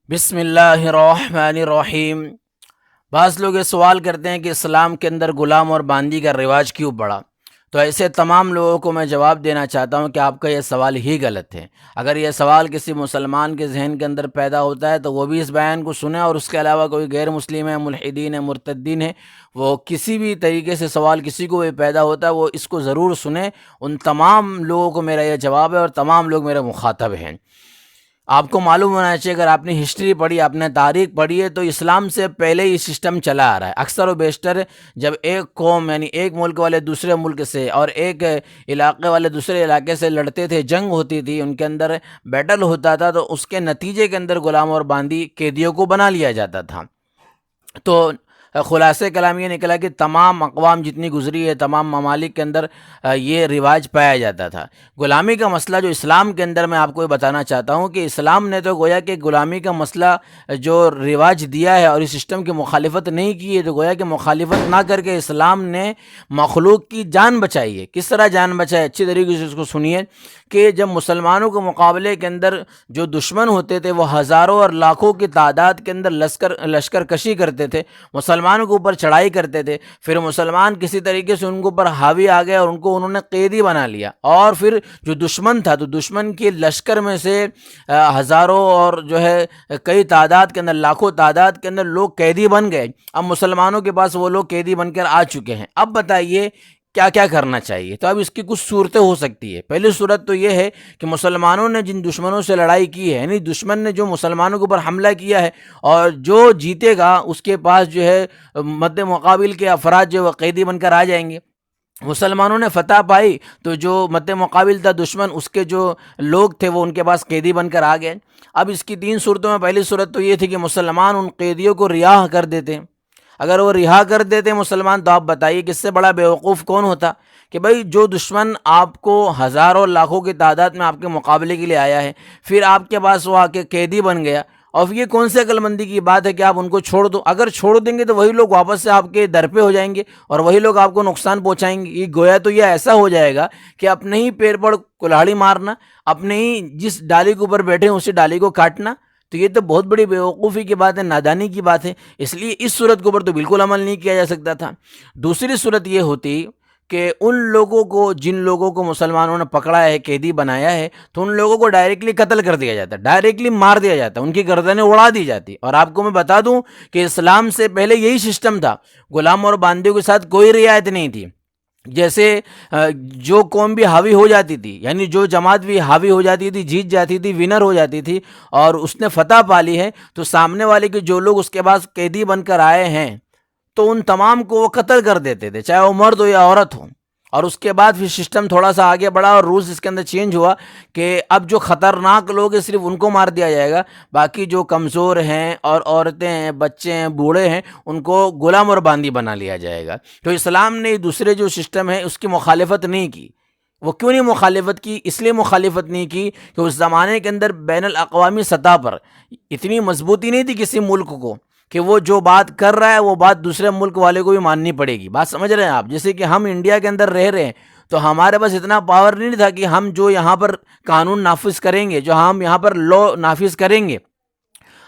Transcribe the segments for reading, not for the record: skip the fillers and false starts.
بسم اللہ الرحمن الرحیم۔ بعض لوگ یہ سوال کرتے ہیں کہ اسلام کے اندر غلام اور باندی کا رواج کیوں پڑا؟ تو ایسے تمام لوگوں کو میں جواب دینا چاہتا ہوں کہ آپ کا یہ سوال ہی غلط ہے۔ اگر یہ سوال کسی مسلمان کے ذہن کے اندر پیدا ہوتا ہے تو وہ بھی اس بیان کو سنیں، اور اس کے علاوہ کوئی غیر مسلم ہے، ملحدین ہے، مرتدین ہے، وہ کسی بھی طریقے سے سوال کسی کو بھی پیدا ہوتا ہے وہ اس کو ضرور سنیں۔ ان تمام لوگوں کو میرا یہ جواب ہے، اور تمام لوگ میرے مخاطب ہیں۔ آپ کو معلوم ہونا چاہیے، اگر آپ نے ہسٹری پڑھی، آپ نے تاریخ پڑھی ہے، تو اسلام سے پہلے یہ سسٹم چلا آ رہا ہے۔ اکثر و بیشتر جب ایک قوم یعنی ایک ملک والے دوسرے ملک سے اور ایک علاقے والے دوسرے علاقے سے لڑتے تھے، جنگ ہوتی تھی، ان کے اندر بیٹل ہوتا تھا، تو اس کے نتیجے کے اندر غلام اور باندی قیدیوں کو بنا لیا جاتا تھا۔ تو خلاصہ کلام یہ نکلا کہ تمام اقوام جتنی گزری ہے، تمام ممالک کے اندر یہ رواج پایا جاتا تھا۔ غلامی کا مسئلہ جو اسلام کے اندر میں آپ کو یہ بتانا چاہتا ہوں کہ اسلام نے تو گویا کہ غلامی کا مسئلہ جو رواج دیا ہے اور اس سسٹم کی مخالفت نہیں کی ہے، تو گویا کہ مخالفت نہ کر کے اسلام نے مخلوق کی جان بچائی ہے۔ کس طرح جان بچائی؟ اچھی طریقے سے اس کو سنیے کہ جب مسلمانوں کے مقابلے کے اندر جو دشمن ہوتے تھے وہ ہزاروں اور لاکھوں کی تعداد کے اندر لشکر کشی کرتے تھے، مسلمانوں کے اوپر چڑھائی کرتے تھے، پھر مسلمان کسی طریقے سے ان کے اوپر حاوی آ گئے اور انہوں نے قیدی بنا لیا، اور پھر جو دشمن تھا تو دشمن کے لشکر میں سے ہزاروں اور جو ہے کئی تعداد کے اندر، لاکھوں تعداد کے اندر لوگ قیدی بن گئے۔ اب مسلمانوں کے پاس وہ لوگ قیدی بن کر آ چکے ہیں۔ اب بتائیے کیا کیا کرنا چاہیے؟ تو اب اس کی کچھ صورتیں ہو سکتی ہے۔ پہلی صورت تو یہ ہے کہ مسلمانوں نے جن دشمنوں سے لڑائی کی ہے، یعنی دشمن نے جو مسلمانوں کے اوپر حملہ کیا ہے، اور جو جیتے گا اس کے پاس جو ہے مد مقابل کے افراد جو قیدی بن کر آ جائیں گے۔ مسلمانوں نے فتح پائی تو جو مد مقابل تھا دشمن، اس کے جو لوگ تھے وہ ان کے پاس قیدی بن کر آ گئے۔ اب اس کی تین صورتوں میں پہلی صورت تو یہ تھی کہ مسلمان ان قیدیوں کو رہا کر دیتے۔ اگر وہ رہا کر دیتے مسلمان، تو آپ بتائیے کس سے بڑا بیوقوف کون ہوتا کہ بھئی جو دشمن آپ کو ہزاروں لاکھوں کی تعداد میں آپ کے مقابلے کے لیے آیا ہے، پھر آپ کے پاس وہ آ کے قیدی بن گیا، اور یہ کون سے عقل مندی کی بات ہے کہ آپ ان کو چھوڑ دو؟ اگر چھوڑ دیں گے تو وہی لوگ واپس سے آپ کے در پہ ہو جائیں گے، اور وہی لوگ آپ کو نقصان پہنچائیں گے۔ یہ گویا تو یہ ایسا ہو جائے گا کہ اپنے ہی پیر پر کلہاڑی مارنا، اپنے ہی جس ڈالی کے اوپر بیٹھے ہیں اسی ڈالی کو کاٹنا۔ تو یہ تو بہت بڑی بیوقوفی کی بات ہے، نادانی کی بات ہے۔ اس لیے اس صورت کے اوپر تو بالکل عمل نہیں کیا جا سکتا تھا۔ دوسری صورت یہ ہوتی کہ ان لوگوں کو، جن لوگوں کو مسلمانوں نے پکڑا ہے، قیدی بنایا ہے، تو ان لوگوں کو ڈائریکٹلی قتل کر دیا جاتا، ڈائریکٹلی مار دیا جاتا، ان کی گردنیں اڑا دی جاتی۔ اور آپ کو میں بتا دوں کہ اسلام سے پہلے یہی سسٹم تھا، غلام اور باندیوں کے ساتھ کوئی رعایت نہیں تھی۔ جیسے جو قوم بھی حاوی ہو جاتی تھی، یعنی جو جماعت بھی حاوی ہو جاتی تھی، جیت جاتی تھی، ونر ہو جاتی تھی، اور اس نے فتح پا لی ہے، تو سامنے والے کے جو لوگ اس کے پاس قیدی بن کر آئے ہیں تو ان تمام کو وہ قتل کر دیتے تھے، چاہے وہ مرد ہو یا عورت ہو۔ اور اس کے بعد پھر سسٹم تھوڑا سا آگے بڑھا اور رولز اس کے اندر چینج ہوا کہ اب جو خطرناک لوگ ہیں صرف ان کو مار دیا جائے گا، باقی جو کمزور ہیں اور عورتیں ہیں، بچے ہیں، بوڑھے ہیں، ان کو غلام اور باندی بنا لیا جائے گا۔ تو اسلام نے دوسرے جو سسٹم ہے اس کی مخالفت نہیں کی۔ وہ کیوں نہیں مخالفت کی؟ اس لیے مخالفت نہیں کی کہ اس زمانے کے اندر بین الاقوامی سطح پر اتنی مضبوطی نہیں تھی کسی ملک کو کہ وہ جو بات کر رہا ہے وہ بات دوسرے ملک والے کو بھی ماننی پڑے گی۔ بات سمجھ رہے ہیں آپ؟ جیسے کہ ہم انڈیا کے اندر رہ رہے ہیں تو ہمارے پاس اتنا پاور نہیں تھا کہ ہم جو یہاں پر قانون نافذ کریں گے، جو ہم یہاں پر لا نافذ کریں گے،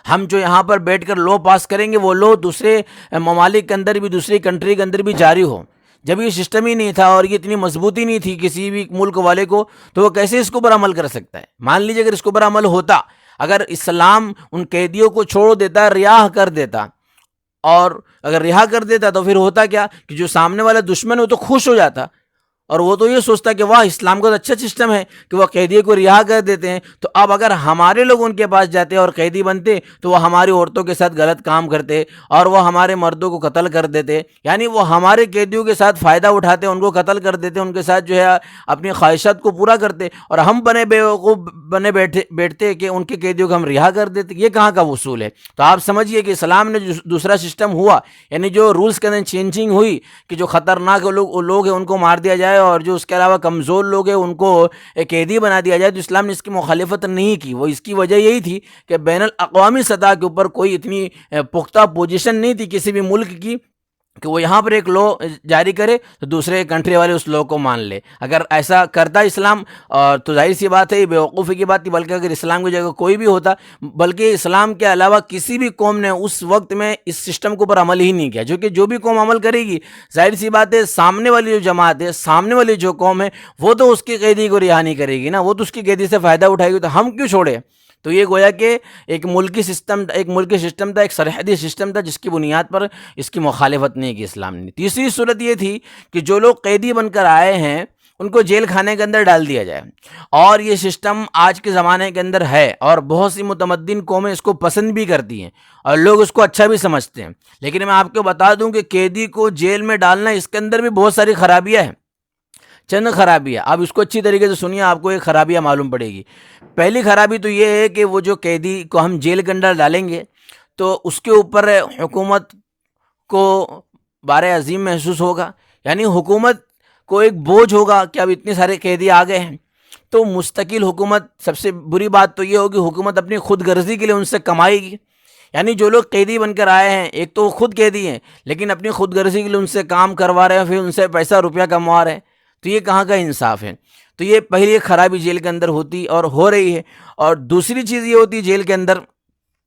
ہم جو یہاں پر بیٹھ کر لو پاس کریں گے، وہ لو دوسرے ممالک کے اندر بھی، دوسری کنٹری کے اندر بھی جاری ہو۔ جب یہ سسٹم ہی نہیں تھا اور یہ اتنی مضبوطی نہیں تھی کسی بھی ملک والے کو، تو وہ کیسے اس کے اوپر عمل کر سکتا ہے؟ مان لیجیے اگر اس کے اوپر عمل ہوتا، اگر اسلام ان قیدیوں کو چھوڑ دیتا، رہا کر دیتا، اور اگر رہا کر دیتا تو پھر ہوتا کیا کہ جو سامنے والا دشمن ہو تو خوش ہو جاتا، اور وہ تو یہ سوچتا کہ واہ، اسلام کا تو اچھا سسٹم ہے کہ وہ قیدی کو رہا کر دیتے ہیں۔ تو اب اگر ہمارے لوگ ان کے پاس جاتے اور قیدی بنتے تو وہ ہماری عورتوں کے ساتھ غلط کام کرتے اور وہ ہمارے مردوں کو قتل کر دیتے، یعنی وہ ہمارے قیدیوں کے ساتھ فائدہ اٹھاتے، ان کو قتل کر دیتے، ان کے ساتھ جو ہے اپنی خواہشات کو پورا کرتے، اور ہم بنے بیوقوف بنے بیٹھتے کہ ان کے قیدیوں کو ہم رہا کر دیتے۔ یہ کہاں کا اصول ہے؟ تو آپ سمجھیے کہ اسلام نے جو دوسرا سسٹم ہوا، یعنی جو رولز کے اندر چینجنگ ہوئی کہ جو خطرناک لوگ ہیں ان کو مار دیا جائے اور جو اس کے علاوہ کمزور لوگ ہیں ان کو قیدی بنا دیا جائے، تو اسلام نے اس کی مخالفت نہیں کی۔ وہ اس کی وجہ یہی تھی کہ بین الاقوامی سطح کے اوپر کوئی اتنی پختہ پوزیشن نہیں تھی کسی بھی ملک کی کہ وہ یہاں پر ایک لو جاری کرے تو دوسرے کنٹری والے اس لو کو مان لے. اگر ایسا کرتا اسلام تو ظاہر سی بات ہے یہ بیوقوفی کی بات تھی. بلکہ اگر اسلام کی جگہ کوئی بھی ہوتا، بلکہ اسلام کے علاوہ کسی بھی قوم نے اس وقت میں اس سسٹم کے اوپر عمل ہی نہیں کیا. جو کہ جو بھی قوم عمل کرے گی ظاہر سی بات ہے سامنے والی جو جماعت ہے، سامنے والی جو قوم ہے، وہ تو اس کی قیدی کو رہا نہیں کرے گی نا، وہ تو اس کی قیدی سے فائدہ اٹھائے گی. تو ہم کیوں چھوڑے؟ تو یہ گویا کہ ایک ملکی سسٹم تھا، ایک سرحدی سسٹم تھا، جس کی بنیاد پر اس کی مخالفت نہیں کی اسلام نے. تیسری صورت یہ تھی کہ جو لوگ قیدی بن کر آئے ہیں ان کو جیل خانے کے اندر ڈال دیا جائے. اور یہ سسٹم آج کے زمانے کے اندر ہے، اور بہت سی متمدن قومیں اس کو پسند بھی کرتی ہیں اور لوگ اس کو اچھا بھی سمجھتے ہیں. لیکن میں آپ کو بتا دوں کہ قیدی کو جیل میں ڈالنا، اس کے اندر بھی بہت ساری خرابیاں ہیں. چند خرابیاں آپ اس کو اچھی طریقے سے سنیے، آپ کو ایک خرابیاں معلوم پڑے گی. پہلی خرابی تو یہ ہے کہ وہ جو قیدی کو ہم جیل کے اندر ڈالیں گے تو اس کے اوپر حکومت کو بار عظیم محسوس ہوگا. یعنی حکومت کو ایک بوجھ ہوگا کہ اب اتنے سارے قیدی آ گئے ہیں. تو مستقل حکومت، سب سے بری بات تو یہ ہوگی حکومت اپنی خود غرضی کے لیے ان سے کمائے گی. یعنی جو لوگ قیدی بن کر آئے ہیں، ایک تو وہ خود قیدی ہیں لیکن اپنی خود غرضی کے لیے ان سے کام کروا رہے ہیں، پھر ان سے پیسہ روپیہ کموا رہے ہیں. تو یہ کہاں کا انصاف ہے؟ تو یہ پہلی ایک خرابی جیل کے اندر ہوتی اور ہو رہی ہے. اور دوسری چیز یہ ہوتی جیل کے اندر،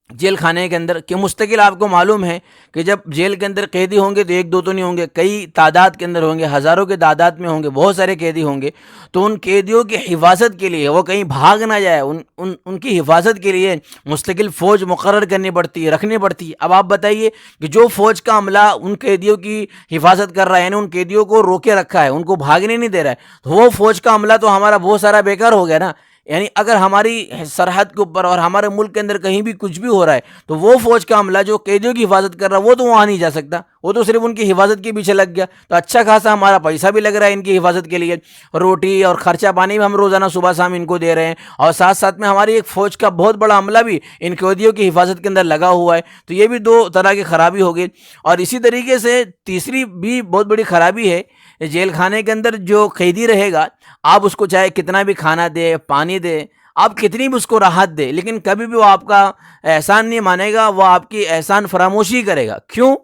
جیل خانے کے اندر، کہ مستقل آپ کو معلوم ہے کہ جب جیل کے اندر قیدی ہوں گے تو ایک دو تو نہیں ہوں گے، کئی تعداد کے اندر ہوں گے، ہزاروں کے تعداد میں ہوں گے، بہت سارے قیدی ہوں گے. تو ان قیدیوں کی حفاظت کے لیے، وہ کہیں بھاگ نہ جائے، ان کی حفاظت کے لیے مستقل فوج مقرر کرنی پڑتی ہے، رکھنی پڑتی ہے. اب آپ بتائیے کہ جو فوج کا عملہ ان قیدیوں کی حفاظت کر رہا ہے، یعنی ان قیدیوں کو روکے رکھا ہے، ان کو بھاگنے نہیں دے رہا ہے، تو وہ فوج کا عملہ تو ہمارا بہت سارا بیکار ہو گیا نا. یعنی اگر ہماری سرحد کے اوپر اور ہمارے ملک کے اندر کہیں بھی کچھ بھی ہو رہا ہے تو وہ فوج کا عملہ جو قیدیوں کی حفاظت کر رہا ہے وہ تو وہاں نہیں جا سکتا، وہ تو صرف ان کی حفاظت کے پیچھے لگ گیا. تو اچھا خاصا ہمارا پیسہ بھی لگ رہا ہے ان کی حفاظت کے لیے، روٹی اور خرچہ پانی بھی ہم روزانہ صبح شام ان کو دے رہے ہیں، اور ساتھ ساتھ میں ہماری ایک فوج کا بہت بڑا عملہ بھی ان قیدیوں کی حفاظت کے اندر لگا ہوا ہے. تو یہ بھی دو طرح کی خرابی ہو گئی. اور اسی طریقے سے تیسری بھی بہت بڑی خرابی ہے، جیل خانے کے اندر جو قیدی رہے گا، آپ اس کو چاہے کتنا بھی کھانا دے، پانی دے، آپ کتنی بھی اس کو راحت دے، لیکن کبھی بھی وہ آپ کا احسان نہیں مانے گا، وہ آپ کی احسان فراموشی کرے گا. کیوں؟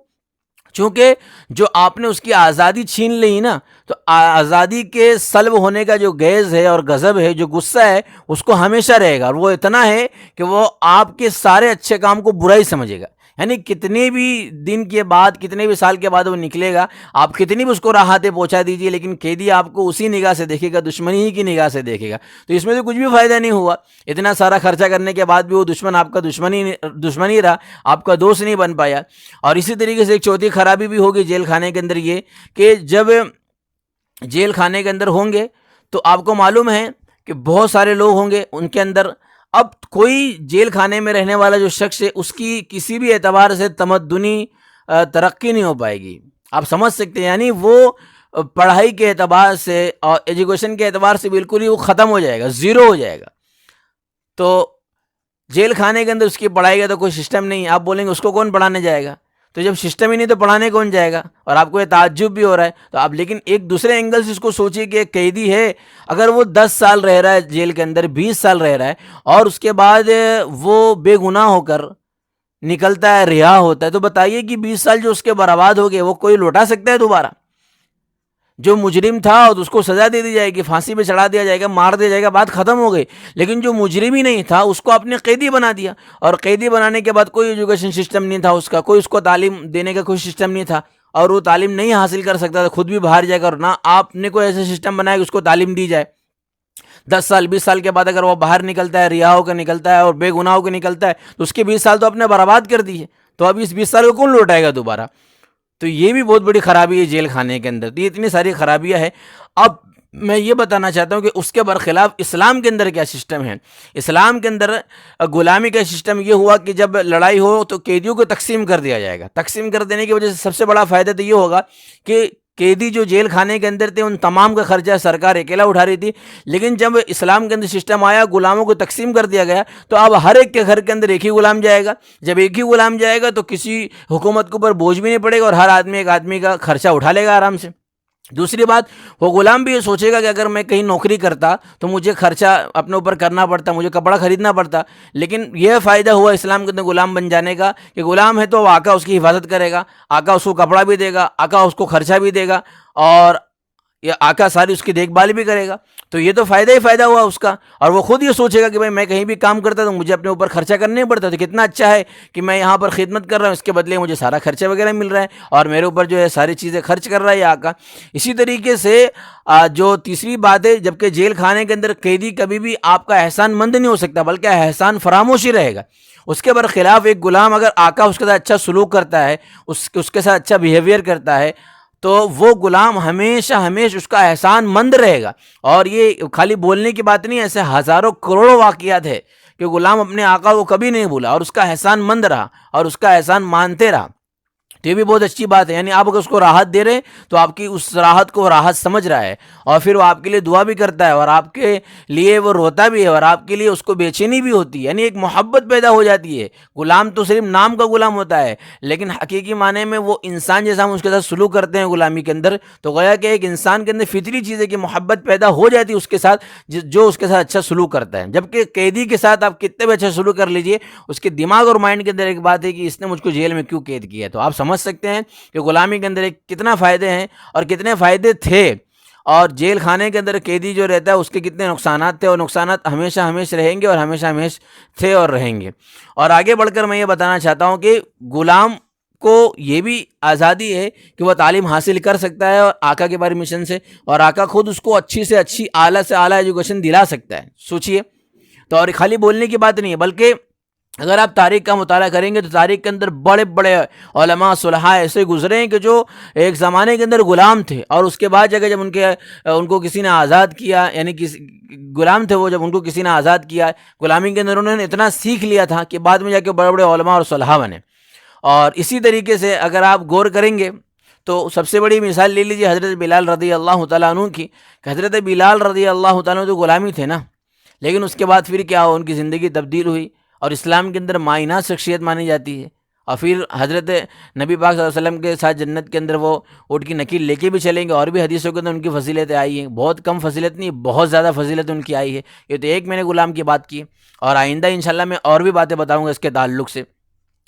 چونکہ جو آپ نے اس کی آزادی چھین لی نا، تو آزادی کے سلب ہونے کا جو غیظ ہے اور غضب ہے، جو غصہ ہے، اس کو ہمیشہ رہے گا. اور وہ اتنا ہے کہ وہ آپ کے سارے اچھے کام کو برا ہی سمجھے گا. یعنی کتنے بھی دن کے بعد، کتنے بھی سال کے بعد وہ نکلے گا، آپ کتنی بھی اس کو راحتیں پہنچا دیجیے، لیکن قیدی آپ کو اسی نگاہ سے دیکھے گا، دشمنی ہی کی نگاہ سے دیکھے گا. تو اس میں تو کچھ بھی فائدہ نہیں ہوا. اتنا سارا خرچہ کرنے کے بعد بھی وہ دشمن آپ کا دشمنی رہا، آپ کا دوست نہیں بن پایا. اور اسی طریقے سے ایک چوتھی خرابی بھی ہوگی جیل خانے کے اندر، یہ کہ جب جیل خانے کے اندر ہوں گے تو آپ کو معلوم ہے کہ بہت سارے لوگ ہوں گے ان کے اندر. اب کوئی جیل خانے میں رہنے والا جو شخص ہے، اس کی کسی بھی اعتبار سے تمدنی ترقی نہیں ہو پائے گی. آپ سمجھ سکتے ہیں، یعنی وہ پڑھائی کے اعتبار سے اور ایجوکیشن کے اعتبار سے بالکل ہی وہ ختم ہو جائے گا، زیرو ہو جائے گا. تو جیل خانے کے اندر اس کی پڑھائی کا تو کوئی سسٹم نہیں. آپ بولیں گے اس کو کون پڑھانے جائے گا؟ تو جب سسٹم ہی نہیں تو پڑھانے کون جائے گا؟ اور آپ کو یہ تعجب بھی ہو رہا ہے. تو آپ لیکن ایک دوسرے اینگل سے اس کو سوچیے کہ ایک قیدی ہے، اگر وہ 10 سال رہ رہا ہے جیل کے اندر، 20 سال رہ رہا ہے، اور اس کے بعد وہ بے گناہ ہو کر نکلتا ہے، رہا ہوتا ہے، تو بتائیے کہ 20 سال جو اس کے برباد ہو گئے وہ کوئی لوٹا سکتا ہے دوبارہ؟ جو مجرم تھا اور اس کو سزا دے دی جائے گی، پھانسی پہ چڑھا دیا جائے گا، مار دیا جائے گا، بات ختم ہو گئی. لیکن جو مجرم ہی نہیں تھا اس کو آپ نے قیدی بنا دیا، اور قیدی بنانے کے بعد کوئی ایجوکیشن سسٹم نہیں تھا اس کا، کوئی اس کو تعلیم دینے کا کوئی سسٹم نہیں تھا، اور وہ تعلیم نہیں حاصل کر سکتا تھا، خود بھی باہر جائے گا، اور نہ آپ نے کوئی ایسا سسٹم بنایا کہ اس کو تعلیم دی جائے. 10 سال 20 سال کے بعد اگر وہ باہر نکلتا ہے، رہا ہو کے نکلتا ہے اور بے گناہ ہو کے نکلتا ہے، تو اس کے 20 سال تو اپنے برباد کر دی ہے. تو اب اس 20 سال کو کون لوٹائے گا دوبارہ؟ تو یہ بھی بہت بڑی خرابی ہے جیل خانے کے اندر. تو یہ اتنی ساری خرابیاں ہیں. اب میں یہ بتانا چاہتا ہوں کہ اس کے برخلاف اسلام کے اندر کیا سسٹم ہے. اسلام کے اندر غلامی کا سسٹم یہ ہوا کہ جب لڑائی ہو تو قیدیوں کو تقسیم کر دیا جائے گا. تقسیم کر دینے کی وجہ سے سب سے بڑا فائدہ تو یہ ہوگا کہ قیدی جو جیل خانے کے اندر تھے ان تمام کا خرچہ سرکار اکیلا اٹھا رہی تھی. لیکن جب اسلام کے اندر سسٹم آیا، غلاموں کو تقسیم کر دیا گیا، تو اب ہر ایک کے گھر کے اندر ایک ہی غلام جائے گا. جب ایک ہی غلام جائے گا تو کسی حکومت کے اوپر بوجھ بھی نہیں پڑے گا، اور ہر آدمی ایک آدمی کا خرچہ اٹھا لے گا آرام سے. دوسری بات، وہ غلام بھی یہ سوچے گا کہ اگر میں کہیں نوکری کرتا تو مجھے خرچہ اپنے اوپر کرنا پڑتا، مجھے کپڑا خریدنا پڑتا، لیکن یہ فائدہ ہوا اسلام کے اندر غلام بن جانے کا کہ غلام ہے تو وہ آقا اس کی حفاظت کرے گا، آقا اس کو کپڑا بھی دے گا، آقا اس کو خرچہ بھی دے گا، اور یہ آقا ساری اس کی دیکھ بھال بھی کرے گا۔ تو یہ تو فائدہ ہی فائدہ ہوا اس کا، اور وہ خود یہ سوچے گا کہ بھائی میں کہیں بھی کام کرتا تو مجھے اپنے اوپر خرچہ کرنا ہی پڑتا، تو کتنا اچھا ہے کہ میں یہاں پر خدمت کر رہا ہوں، اس کے بدلے مجھے سارا خرچہ وغیرہ مل رہا ہے اور میرے اوپر جو ہے ساری چیزیں خرچ کر رہا ہے یہ آقا۔ اسی طریقے سے جو تیسری بات ہے، جبکہ جیل خانے کے اندر قیدی کبھی بھی آپ کا احسان مند نہیں ہو سکتا بلکہ احسان فراموش ہی رہے گا۔ اس کے برخلاف ایک غلام اگر آقا اس کے ساتھ اچھا سلوک کرتا ہے، اس کے ساتھ اچھا بیہیویئر کرتا ہے، تو وہ غلام ہمیشہ اس کا احسان مند رہے گا۔ اور یہ خالی بولنے کی بات نہیں ہے، ایسے ہزاروں کروڑوں واقعات ہے کہ غلام اپنے آقا کو کبھی نہیں بھولا اور اس کا احسان مند رہا اور اس کا احسان مانتے رہا۔ تو یہ بھی بہت اچھی بات ہے، یعنی آپ اگر اس کو راحت دے رہے ہیں تو آپ کی اس راحت کو راحت سمجھ رہا ہے، اور پھر وہ آپ کے لیے دعا بھی کرتا ہے اور آپ کے لیے وہ روتا بھی ہے اور آپ کے لیے اس کو بے چینی بھی ہوتی ہے، یعنی ایک محبت پیدا ہو جاتی ہے۔ غلام تو صرف نام کا غلام ہوتا ہے، لیکن حقیقی معنی میں وہ انسان جیسا ہم اس کے ساتھ سلوک کرتے ہیں غلامی کے اندر، تو گویا کہ ایک انسان کے اندر فطری چیز ہے کہ محبت پیدا ہو جاتی ہے اس کے ساتھ جو اس کے ساتھ اچھا سلوک کرتا ہے۔ جبکہ قیدی کے ساتھ آپ کتنے بھی اچھا سلوک کر لیجئے، اس کے دماغ اور مائنڈ کے اندر ایک بات ہے کہ اس نے مجھ کو جیل میں کیوں قید کیا ہے۔ تو آپ سمجھ سکتے ہیں کہ غلامی کے اندر کتنا فائدے ہیں اور کتنے فائدے تھے، اور جیل خانے کے اندر قیدی جو رہتا ہے اس کے کتنے نقصانات تھے، اور نقصانات ہمیشہ رہیں گے اور ہمیشہ تھے اور رہیں گے۔ اور آگے بڑھ کر میں یہ بتانا چاہتا ہوں کہ غلام کو یہ بھی آزادی ہے کہ وہ تعلیم حاصل کر سکتا ہے اور آقا کے پرمیشن سے، اور آقا خود اس کو اچھی سے اچھی اعلیٰ سے اعلیٰ ایجوکیشن دلا سکتا ہے۔ سوچئے، تو اور خالی بولنے کی بات نہیں ہے، بلکہ اگر آپ تاریخ کا مطالعہ کریں گے تو تاریخ کے اندر بڑے بڑے علماء صلحاء ایسے گزرے ہیں کہ جو ایک زمانے کے اندر غلام تھے، اور اس کے بعد جب ان کو کسی نے آزاد کیا، یعنی غلام تھے وہ، جب ان کو کسی نے آزاد کیا غلامی کے اندر، انہوں نے اتنا سیکھ لیا تھا کہ بعد میں جا کے بڑے بڑے علماء اور صلحاء بنے۔ اور اسی طریقے سے اگر آپ غور کریں گے تو سب سے بڑی مثال لے لیجیے حضرت بلال رضی اللہ تعالیٰ عنہ کی، کہ حضرت بلال رضی اللہ تعالیٰ عنہ تو غلامی تھے نا، لیکن اس کے بعد پھر کیا ہوا، ان کی زندگی تبدیل ہوئی اور اسلام کے اندر مائنہ شخصیت مانی جاتی ہے، اور پھر حضرت نبی پاک صلی اللہ علیہ وسلم کے ساتھ جنت کے اندر وہ اونٹ کی نکیل لے کے بھی چلیں گے، اور بھی حدیثوں کے اندر ان کی فضیلتیں آئی ہیں، بہت کم فضیلت نہیں، بہت زیادہ فضیلت ان کی آئی ہے۔ یہ تو ایک میں نے غلام کی بات کی، اور آئندہ انشاءاللہ میں اور بھی باتیں بتاؤں گا اس کے تعلق سے۔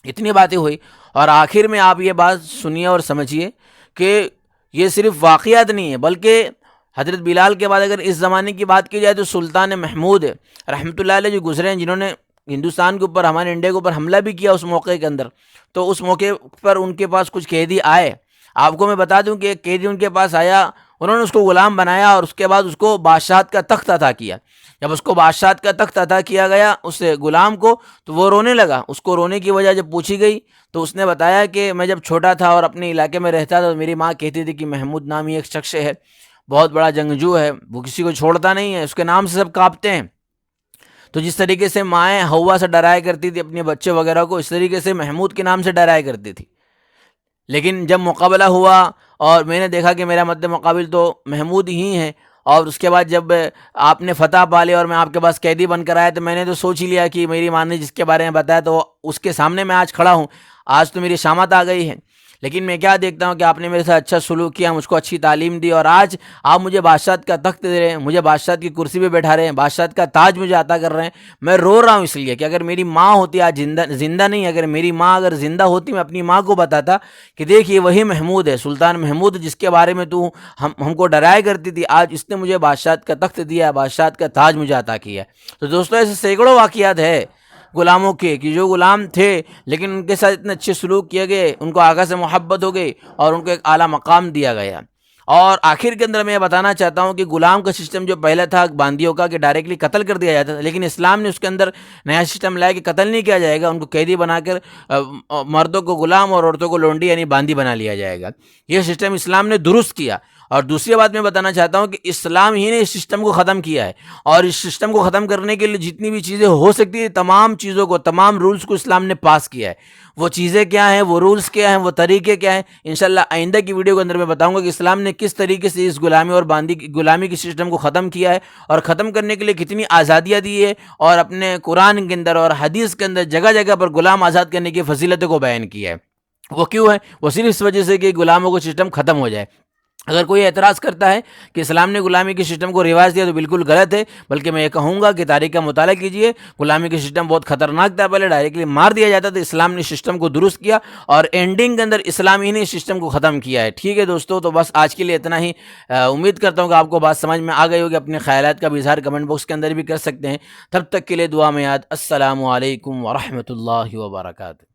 اتنی باتیں ہوئی، اور آخر میں آپ یہ بات سنیے اور سمجھیے کہ یہ صرف واقعات نہیں ہے، بلکہ حضرت بلال کے بعد اگر اس زمانے کی بات کی جائے تو سلطان محمود رحمۃ اللہ علیہ جو گزرے ہیں، جنہوں نے ہندوستان کے اوپر، ہمارے انڈیا کے اوپر حملہ بھی کیا اس موقع کے اندر، تو اس موقع پر ان کے پاس کچھ قیدی آئے۔ آپ کو میں بتا دوں کہ ایک قیدی ان کے پاس آیا، انہوں نے اس کو غلام بنایا اور اس کے بعد اس کو بادشاہت کا تخت عطا کیا۔ جب اس کو بادشاہت کا تخت عطا کیا گیا اس غلام کو، تو وہ رونے لگا۔ اس کو رونے کی وجہ جب پوچھی گئی تو اس نے بتایا کہ میں جب چھوٹا تھا اور اپنے علاقے میں رہتا تھا تو میری ماں کہتی تھی کہ محمود نامی ایک شخص ہے، بہت بڑا جنگجو ہے، وہ کسی کو چھوڑتا نہیں ہے، اس کے نام سے سب کانپتے ہیں۔ تو جس طریقے سے مائیں ہوا سے ڈرایا کرتی تھی اپنے بچے وغیرہ کو، اس طریقے سے محمود کے نام سے ڈرایا کرتی تھی۔ لیکن جب مقابلہ ہوا اور میں نے دیکھا کہ میرا مد مقابل تو محمود ہی ہے، اور اس کے بعد جب آپ نے فتح پا لی اور میں آپ کے پاس قیدی بن کر آیا، تو میں نے تو سوچ ہی لیا کہ میری ماں نے جس کے بارے میں بتایا تو اس کے سامنے میں آج کھڑا ہوں، آج تو میری شامت آ گئی ہے۔ لیکن میں کیا دیکھتا ہوں کہ آپ نے میرے ساتھ اچھا سلوک کیا، مجھ کو اچھی تعلیم دی، اور آج آپ مجھے بادشاہت کا تخت دے رہے ہیں، مجھے بادشاہت کی کرسی پہ بیٹھا رہے ہیں، بادشاہت کا تاج مجھے عطا کر رہے ہیں۔ میں رو رہا ہوں اس لیے کہ اگر میری ماں ہوتی، آج زندہ نہیں، اگر میری ماں اگر زندہ ہوتی، میں اپنی ماں کو بتاتا کہ دیکھ یہ وہی محمود ہے، سلطان محمود جس کے بارے میں تو ہم کو ڈرایا کرتی تھی، آج اس نے مجھے بادشاہت کا تخت دیا ہے، بادشاہت کا تاج مجھے عطا کیا ہے۔ تو دوستو ایسے سینکڑوں واقعات ہے غلاموں کے کہ جو غلام تھے لیکن ان کے ساتھ اتنے اچھے سلوک کیے گئے، ان کو آقا سے محبت ہو گئی اور ان کو ایک اعلیٰ مقام دیا گیا۔ اور آخر کے اندر میں یہ بتانا چاہتا ہوں کہ غلام کا سسٹم جو پہلا تھا باندیوں کا کہ ڈائریکٹلی قتل کر دیا جاتا تھا، لیکن اسلام نے اس کے اندر نیا سسٹم لایا کہ قتل نہیں کیا جائے گا، ان کو قیدی بنا کر مردوں کو غلام اور عورتوں کو لونڈی یعنی باندی بنا لیا جائے گا۔ یہ سسٹم اسلام نے درست کیا۔ اور دوسری بات میں بتانا چاہتا ہوں کہ اسلام ہی نے اس سسٹم کو ختم کیا ہے، اور اس سسٹم کو ختم کرنے کے لیے جتنی بھی چیزیں ہو سکتی ہیں تمام چیزوں کو، تمام رولز کو اسلام نے پاس کیا ہے۔ وہ چیزیں کیا ہیں، وہ رولز کیا ہیں، وہ طریقے کیا ہیں، انشاءاللہ آئندہ کی ویڈیو کے اندر میں بتاؤں گا کہ اسلام نے کس طریقے سے اس غلامی اور غلامی کی سسٹم کو ختم کیا ہے، اور ختم کرنے کے لیے کتنی آزادیاں دی ہے، اور اپنے قرآن کے اندر اور حدیث کے اندر جگہ جگہ پر غلام آزاد کرنے کی فضیلتوں کو بیان کیا ہے۔ وہ کیوں ہے؟ وہ صرف اس وجہ سے کہ غلاموں کو سسٹم ختم ہو جائے۔ اگر کوئی اعتراض کرتا ہے کہ اسلام نے غلامی کے سسٹم کو رواج دیا تو بالکل غلط ہے، بلکہ میں یہ کہوں گا کہ تاریخ کا مطالعہ کیجئے، غلامی کے سسٹم بہت خطرناک تھا، پہلے ڈائریکٹلی مار دیا جاتا تھا، اسلام نے سسٹم کو درست کیا اور اینڈنگ کے اندر اسلام ہی نے سسٹم کو ختم کیا ہے۔ ٹھیک ہے دوستو، تو بس آج کے لیے اتنا ہی۔ امید کرتا ہوں کہ آپ کو بات سمجھ میں آ گئی ہوگی۔ اپنے خیالات کا بھی اظہار کمنٹ باکس کے اندر بھی کر سکتے ہیں۔ تب تک کے لیے دعا میں یاد۔ السلام علیکم ورحمۃ اللہ وبرکاتہ۔